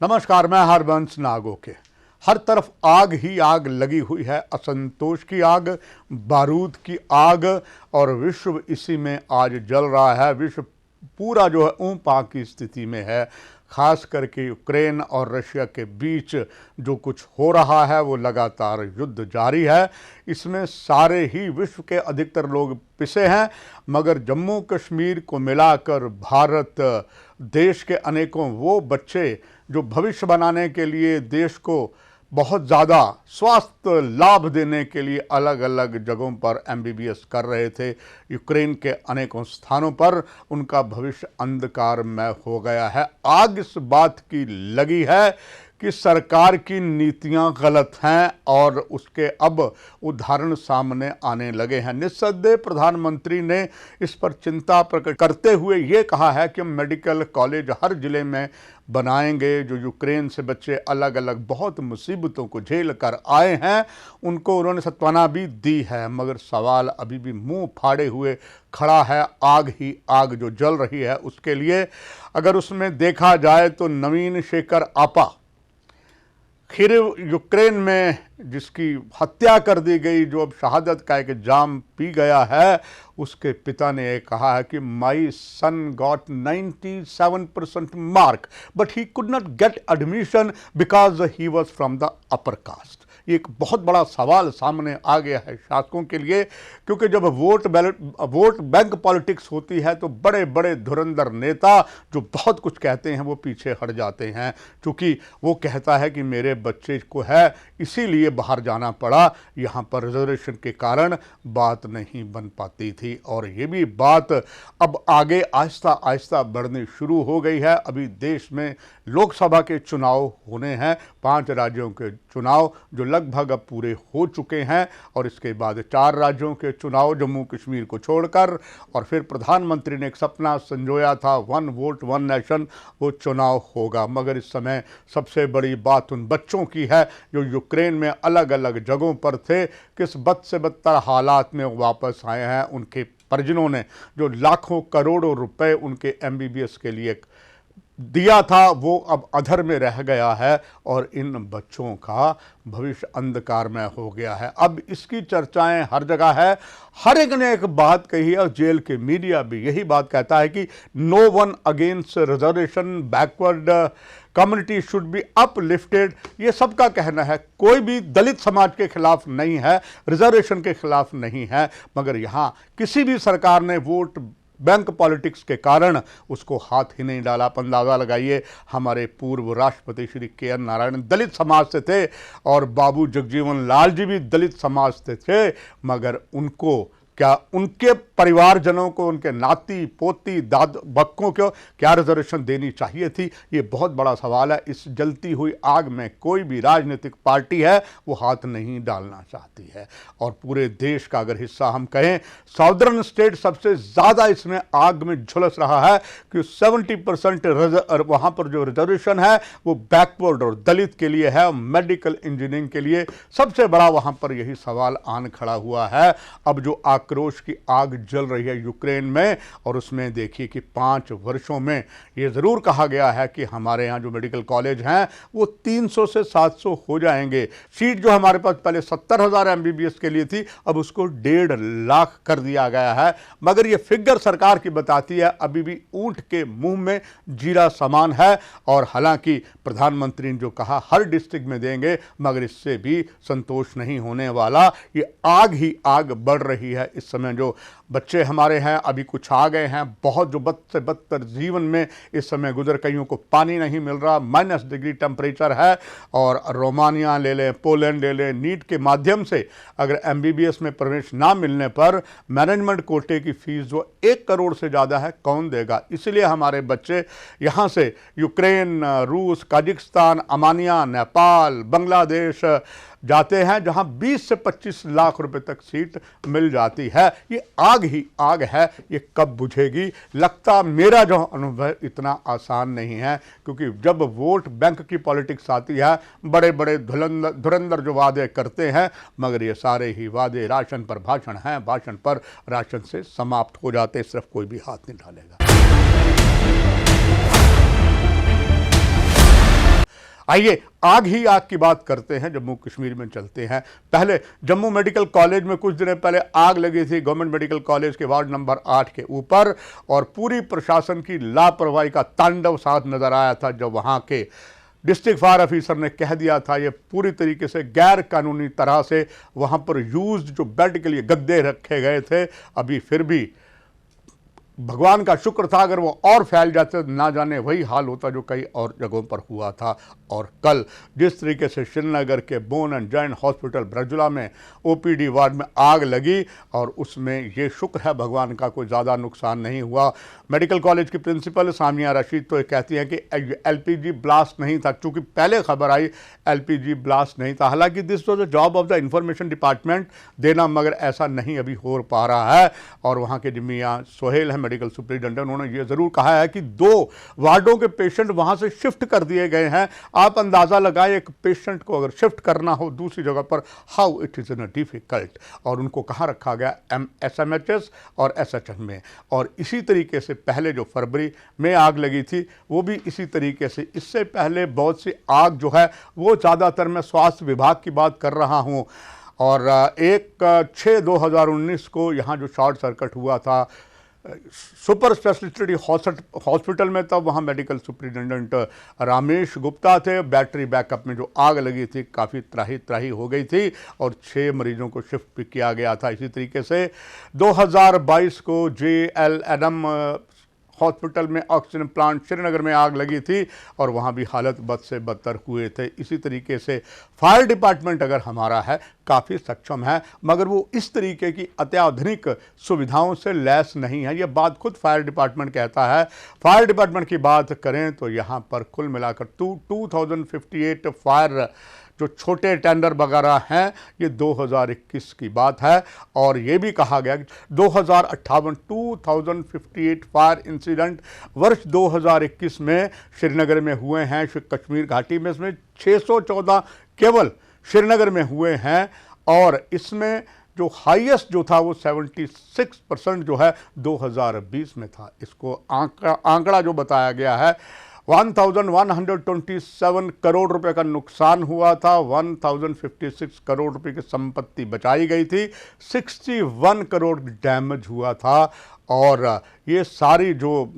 नमस्कार, मैं हरबंस नागोके। हर तरफ आग ही आग लगी हुई है, असंतोष की आग, बारूद की आग, और विश्व इसी में आज जल रहा है। विश्व पूरा जो है ऊं पा की स्थिति में है। खास करके यूक्रेन और रशिया के बीच जो कुछ हो रहा है वो लगातार युद्ध जारी है। इसमें सारे ही विश्व के अधिकतर लोग पिसे हैं, मगर जम्मू कश्मीर को मिलाकर भारत देश के अनेकों वो बच्चे जो भविष्य बनाने के लिए देश को बहुत ज़्यादा स्वास्थ्य लाभ देने के लिए अलग अलग जगहों पर एमबीबीएस कर रहे थे, यूक्रेन के अनेकों स्थानों पर उनका भविष्य अंधकारमय हो गया है। आग इस बात की लगी है कि सरकार की नीतियां गलत हैं और उसके अब उदाहरण सामने आने लगे हैं। निस्संदेह प्रधानमंत्री ने इस पर चिंता प्रकट करते हुए ये कहा है कि हम मेडिकल कॉलेज हर जिले में बनाएंगे। जो यूक्रेन से बच्चे अलग अलग बहुत मुसीबतों को झेल कर आए हैं उनको उन्होंने सांत्वना भी दी है, मगर सवाल अभी भी मुंह फाड़े हुए खड़ा है। आग ही आग जो जल रही है उसके लिए अगर उसमें देखा जाए तो नवीन शेखर आपा खीर यूक्रेन में जिसकी हत्या कर दी गई, जो अब शहादत का एक जाम पी गया है, उसके पिता ने ये कहा है कि my son got 97% mark but he could not get admission because he was from the upper caste. ये एक बहुत बड़ा सवाल सामने आ गया है शासकों के लिए, क्योंकि जब वोट बैंक पॉलिटिक्स होती है तो बड़े बड़े धुरंधर नेता जो बहुत कुछ कहते हैं वो पीछे हट जाते हैं, क्योंकि वो कहता है कि मेरे बच्चे को है इसीलिए बाहर जाना पड़ा, यहाँ पर रिजर्वेशन के कारण बात नहीं बन पाती थी। और ये भी बात अब आगे आहिस्ता आहिस्ता बढ़नी शुरू हो गई है। अभी देश में लोकसभा के चुनाव होने हैं, 5 राज्यों के चुनाव जो लगभग अब पूरे हो चुके हैं, और इसके बाद 4 राज्यों के चुनाव जम्मू कश्मीर को छोड़कर। और फिर प्रधानमंत्री ने एक सपना संजोया था, 1 वोट 1 नेशन, वो चुनाव होगा। मगर इस समय सबसे बड़ी बात उन बच्चों की है जो यूक्रेन में अलग अलग जगहों पर थे, किस बद से बदतर हालात में वापस आए हैं। उनके परिजनों ने जो लाखों करोड़ों रुपए उनके एमबीबीएस के लिए दिया था वो अब अधर में रह गया है और इन बच्चों का भविष्य अंधकारमय हो गया है। अब इसकी चर्चाएं हर जगह है, हर एक ने एक बात कही है, और जेल के मीडिया भी यही बात कहता है कि no one against reservation, backward community should be uplifted. ये सबका कहना है, कोई भी दलित समाज के खिलाफ नहीं है, रिजर्वेशन के खिलाफ नहीं है, मगर यहाँ किसी भी सरकार ने वोट बैंक पॉलिटिक्स के कारण उसको हाथ ही नहीं डाला। अंदाजा लगाइए, हमारे पूर्व राष्ट्रपति श्री के.एन. नारायण दलित समाज से थे और बाबू जगजीवन लाल जी भी दलित समाज से थे, मगर उनको क्या उनके परिवारजनों को, उनके नाती पोती दाद बक्कों को क्या रिजर्वेशन देनी चाहिए थी? ये बहुत बड़ा सवाल है। इस जलती हुई आग में कोई भी राजनीतिक पार्टी है वो हाथ नहीं डालना चाहती है। और पूरे देश का अगर हिस्सा हम कहें, साउदर्न स्टेट सबसे ज़्यादा इसमें आग में झुलस रहा है कि 70% वहाँ पर जो रिजर्वेशन है वो बैकवर्ड और दलित के लिए है, मेडिकल इंजीनियरिंग के लिए सबसे बड़ा वहाँ पर यही सवाल आन खड़ा हुआ है। अब जो आक्रोश की आग जल रही है यूक्रेन में, और उसमें देखिए कि 5 वर्षों में ये ज़रूर कहा गया है कि हमारे यहाँ जो मेडिकल कॉलेज हैं वो 300 से 700 हो जाएंगे। सीट जो हमारे पास पहले 70,000 एमबीबीएस के लिए थी अब उसको 1.5 लाख कर दिया गया है। मगर ये फिगर सरकार की बताती है अभी भी ऊंट के मुंह में जीरा समान है। और हालांकि प्रधानमंत्री ने जो कहा हर डिस्ट्रिक्ट में देंगे, मगर इससे भी संतोष नहीं होने वाला। ये आग ही आग बढ़ रही है। इस समय जो बच्चे हमारे हैं अभी कुछ आ गए हैं, बहुत जो बद से बदतर जीवन में इस समय गुजर, कईयों को पानी नहीं मिल रहा, -डिग्री टेम्परेचर है। और रोमानिया ले लें, पोलैंड ले लें, नीट के माध्यम से अगर एमबीबीएस में प्रवेश ना मिलने पर मैनेजमेंट कोटे की फीस जो 1 करोड़ से ज़्यादा है कौन देगा? इसलिए हमारे बच्चे यहाँ से यूक्रेन, रूस, काजिकिस्तान, अमानिया, नेपाल, बांग्लादेश जाते हैं, जहां 20 से 25 लाख रुपए तक सीट मिल जाती है। ये आग ही आग है, ये कब बुझेगी? लगता मेरा जो अनुभव इतना आसान नहीं है, क्योंकि जब वोट बैंक की पॉलिटिक्स आती है बड़े बड़े धुरंधर जो वादे करते हैं, मगर ये सारे ही वादे राशन पर भाषण हैं, भाषण पर राशन से समाप्त हो जाते, सिर्फ कोई भी हाथ नहीं डालेगा। आइए आग ही आग की बात करते हैं, जम्मू कश्मीर में चलते हैं। पहले जम्मू मेडिकल कॉलेज में कुछ दिन पहले आग लगी थी, गवर्नमेंट मेडिकल कॉलेज के वार्ड नंबर 8 के ऊपर, और पूरी प्रशासन की लापरवाही का तांडव साथ नजर आया था जब वहां के डिस्ट्रिक्ट फायर ऑफिसर ने कह दिया था ये पूरी तरीके से गैर कानूनी तरह से वहां पर यूज्ड जो बेड के लिए गद्दे रखे गए थे, अभी फिर भी भगवान का शुक्र था अगर वो और फैल जाते तो ना जाने वही हाल होता जो कई और जगहों पर हुआ था। और कल जिस तरीके से श्रीनगर के बोन एंड जॉइंट हॉस्पिटल ब्रजुला में ओपीडी वार्ड में आग लगी, और उसमें ये शुक्र है भगवान का कोई ज़्यादा नुकसान नहीं हुआ। मेडिकल कॉलेज की प्रिंसिपल सामिया रशीद तो ये कहती हैं कि एलपीजी ब्लास्ट नहीं था, चूँकि पहले खबर आई एलपीजी ब्लास्ट नहीं था। हालांकि this was the job of the information department देना, मगर ऐसा नहीं अभी हो पा रहा है। और वहाँ के जिम्मिया सोहेल है मेडिकल सुपरिटेंडेंट, उन्होंने ये जरूर कहा है कि 2 वार्डों के पेशेंट वहां से शिफ्ट कर दिए गए हैं। आप अंदाजा लगाएं एक पेशेंट को अगर शिफ्ट करना हो दूसरी जगह पर, how it is in difficult. और उनको कहाँ रखा गया, SMHS और SHM में। और इसी तरीके से पहले जो फरवरी में आग लगी थी वो भी इसी तरीके से, इससे पहले बहुत सी आग जो है वो ज़्यादातर मैं स्वास्थ्य विभाग की बात कर रहा हूँ। और 1/6/2019 को यहाँ जो शॉर्ट सर्किट हुआ था सुपर स्पेशलिटी हॉस्पिटल में, तब वहाँ मेडिकल सुपरिटेंडेंट रामेश गुप्ता थे। बैटरी बैकअप में जो आग लगी थी काफ़ी त्राही त्राही हो गई थी और 6 मरीजों को शिफ्ट भी किया गया था। इसी तरीके से 2022 को JLNM हॉस्पिटल में ऑक्सीजन प्लांट श्रीनगर में आग लगी थी और वहाँ भी हालत बद से बदतर हुए थे। इसी तरीके से फायर डिपार्टमेंट अगर हमारा है काफ़ी सक्षम है, मगर वो इस तरीके की अत्याधुनिक सुविधाओं से लैस नहीं है। ये बात खुद फायर डिपार्टमेंट कहता है। फायर डिपार्टमेंट की बात करें तो यहाँ पर कुल मिलाकर 2058 फायर जो छोटे टेंडर वगैरह हैं ये 2021 की बात है। और ये भी कहा गया कि 2058 फायर इंसिडेंट वर्ष 2021 में श्रीनगर में हुए हैं। कश्मीर घाटी में इसमें 614 केवल श्रीनगर में हुए हैं, और इसमें जो हाईएस्ट जो था वो 76% जो है 2020 में था। इसको आंकड़ा जो बताया गया है 1127 करोड़ रुपए का नुकसान हुआ था, 1056 करोड़ रुपए की संपत्ति बचाई गई थी, 61 करोड़ डैमेज हुआ था। और ये सारी जो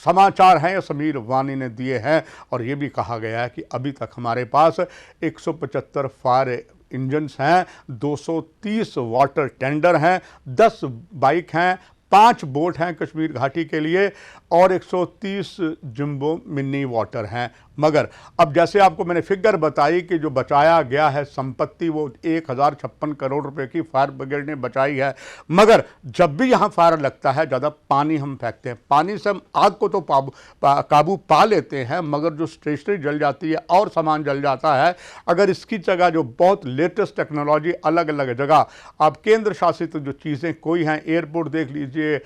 समाचार हैं ये समीर वानी ने दिए हैं। और ये भी कहा गया है कि अभी तक हमारे पास 175 फायर इंजन्स हैं, 230 वाटर टेंडर हैं, 10 बाइक हैं, 5 बोट हैं कश्मीर घाटी के लिए, और 130 जंबो मिनी वाटर हैं। मगर अब जैसे आपको मैंने फिगर बताई कि जो बचाया गया है संपत्ति वो 1056 करोड़ रुपए की फायर ब्रिगेड ने बचाई है। मगर जब भी यहाँ फायर लगता है ज़्यादा पानी हम फेंकते हैं, पानी से हम आग को तो काबू पा लेते हैं, मगर जो स्टेशनरी जल जाती है और सामान जल जाता है। अगर इसकी जगह जो बहुत लेटेस्ट टेक्नोलॉजी अलग अलग जगह आप केंद्र शासित जो चीज़ें कोई हैं, एयरपोर्ट देख लीजिए,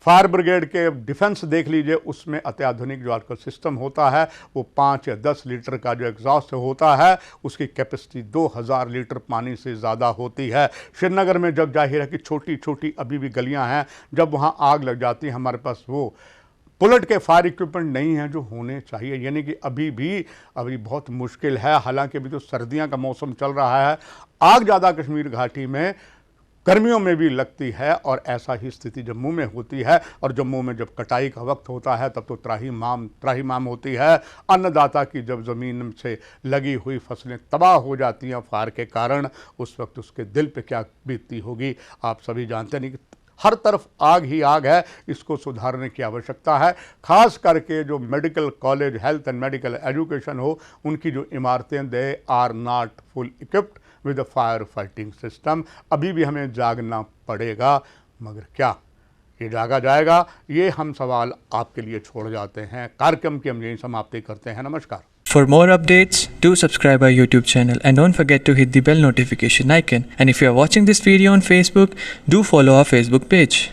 फायर ब्रिगेड के डिफेंस देख लीजिए, उसमें अत्याधुनिक जो आजकल सिस्टम होता है वो 5 या 10 लीटर का जो एग्जॉस्ट होता है उसकी कैपेसिटी 2000 लीटर पानी से ज़्यादा होती है। श्रीनगर में जब जाहिर है कि छोटी छोटी अभी भी गलियां हैं, जब वहां आग लग जाती है हमारे पास वो बुलेट के फायर इक्विपमेंट नहीं है जो होने चाहिए, यानी कि अभी बहुत मुश्किल है। हालांकि अभी तो सर्दियाँ का मौसम चल रहा है, आग ज़्यादा कश्मीर घाटी में गर्मियों में भी लगती है, और ऐसा ही स्थिति जम्मू में होती है। और जम्मू में जब कटाई का वक्त होता है तब तो त्राहिमाम होती है। अन्नदाता की जब ज़मीन से लगी हुई फसलें तबाह हो जाती हैं फायर के कारण, उस वक्त उसके दिल पे क्या बीतती होगी आप सभी जानते नहीं। हर तरफ आग ही आग है, इसको सुधारने की आवश्यकता है। खास करके जो medical college, health and medical education हो, उनकी जो इमारतें they are not full equipped with the fire fighting system. अभी भी हमें जागना पड़ेगा, मगर क्या ये जागा जाएगा, ये हम सवाल आपके लिए छोड़ जाते हैं। कार्यक्रम की हम यही समाप्ति करते हैं। नमस्कार। For more updates, do subscribe our YouTube channel and don't forget to hit the bell notification icon. And if you are watching this video on Facebook, do follow our Facebook page.